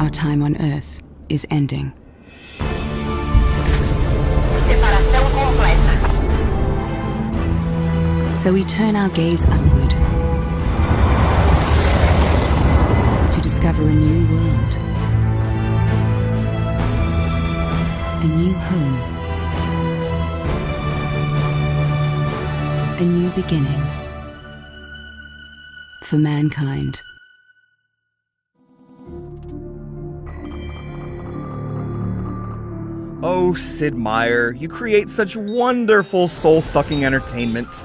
our time on Earth is ending. Separação completa. So we turn our gaze upward to discover a new world, a new home, a new beginning for mankind. Oh, Sid Meier, you create such wonderful soul-sucking entertainment.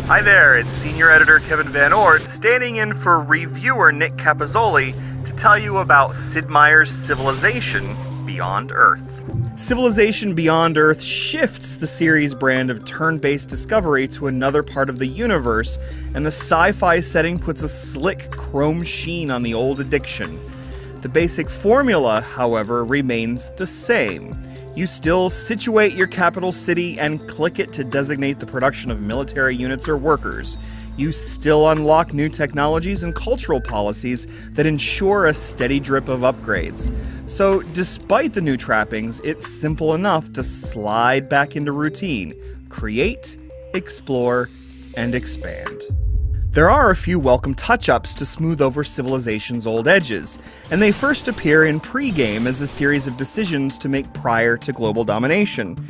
Hi there, it's Senior Editor Kevin Van Ord, standing in for reviewer Nick Capozzoli to tell you about Sid Meier's Civilization Beyond Earth. Civilization Beyond Earth shifts the series' brand of turn-based discovery to another part of the universe, and the sci-fi setting puts a slick chrome sheen on the old addiction. The basic formula, however, remains the same. You still situate your capital city and click it to designate the production of military units or workers. You still unlock new technologies and cultural policies that ensure a steady drip of upgrades. So, despite the new trappings, it's simple enough to slide back into routine, create, explore, and expand. There are a few welcome touch-ups to smooth over Civilization's old edges, and they first appear in pre-game as a series of decisions to make prior to global domination.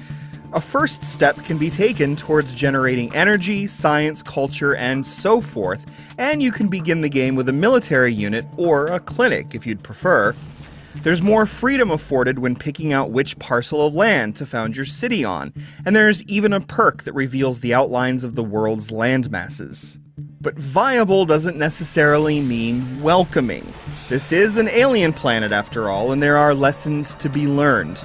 A first step can be taken towards generating energy, science, culture, and so forth, and you can begin the game with a military unit or a clinic if you'd prefer. There's more freedom afforded when picking out which parcel of land to found your city on, and there's even a perk that reveals the outlines of the world's land masses. But viable doesn't necessarily mean welcoming. This is an alien planet after all, and there are lessons to be learned.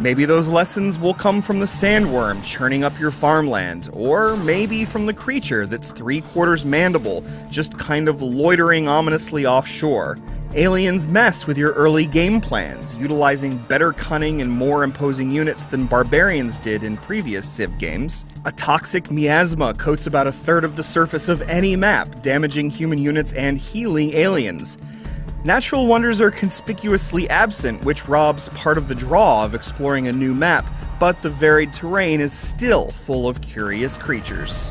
Maybe those lessons will come from the sandworm churning up your farmland, or maybe from the creature that's 3/4 mandible, just kind of loitering ominously offshore. Aliens mess with your early game plans, utilizing better cunning and more imposing units than barbarians did in previous Civ games. A toxic miasma coats about 1/3 of the surface of any map, damaging human units and healing aliens. Natural wonders are conspicuously absent, which robs part of the draw of exploring a new map, but the varied terrain is still full of curious creatures.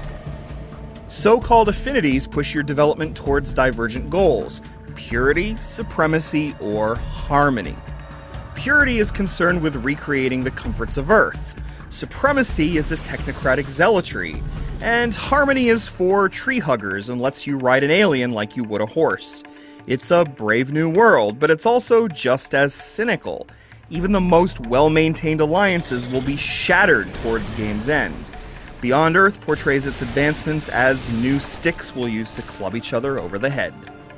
So-called affinities push your development towards divergent goals: purity, supremacy, or harmony. Purity is concerned with recreating the comforts of Earth. Supremacy is a technocratic zealotry, and harmony is for tree huggers and lets you ride an alien like you would a horse. It's a brave new world, but it's also just as cynical. Even the most well-maintained alliances will be shattered towards game's end. Beyond Earth portrays its advancements as new sticks we'll use to club each other over the head.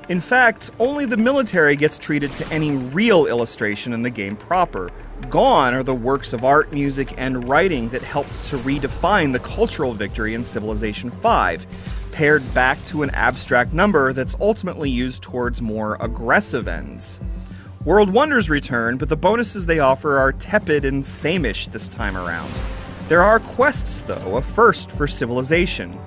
In fact, only the military gets treated to any real illustration in the game proper. Gone are the works of art, music, and writing that helped to redefine the cultural victory in Civilization V, pared back to an abstract number that's ultimately used towards more aggressive ends. World Wonders return, but the bonuses they offer are tepid and same-ish this time around. There are quests, though, a first for Civilization.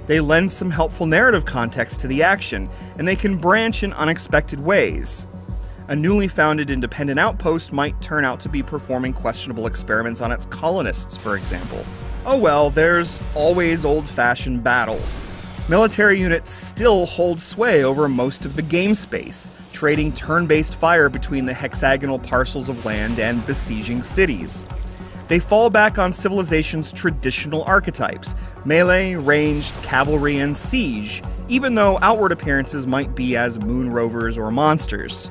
They lend some helpful narrative context to the action, and they can branch in unexpected ways. A newly founded independent outpost might turn out to be performing questionable experiments on its colonists, for example. Oh well, there's always old-fashioned battle. Military units still hold sway over most of the game space, trading turn-based fire between the hexagonal parcels of land and besieging cities. They fall back on Civilization's traditional archetypes: melee, ranged, cavalry, and siege, even though outward appearances might be as moon rovers or monsters.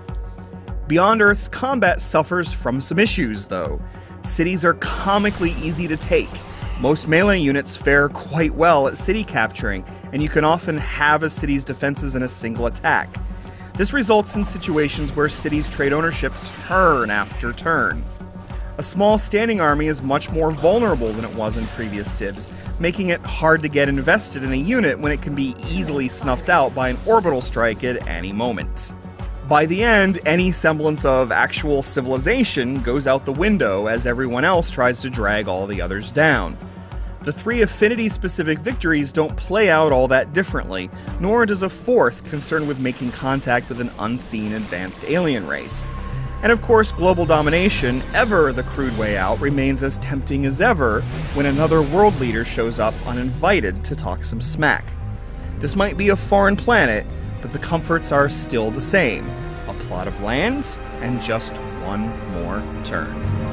Beyond Earth's combat suffers from some issues, though. Cities are comically easy to take. Most melee units fare quite well at city capturing, and you can often halve a city's defenses in a single attack. This results in situations where cities trade ownership turn after turn. A small standing army is much more vulnerable than it was in previous civs, making it hard to get invested in a unit when it can be easily snuffed out by an orbital strike at any moment. By the end, any semblance of actual civilization goes out the window as everyone else tries to drag all the others down. The 3 affinity-specific victories don't play out all that differently, nor does a 4th concerned with making contact with an unseen advanced alien race. And of course, global domination, ever the crude way out, remains as tempting as ever when another world leader shows up uninvited to talk some smack. This might be a foreign planet, but the comforts are still the same. A plot of land and just one more turn.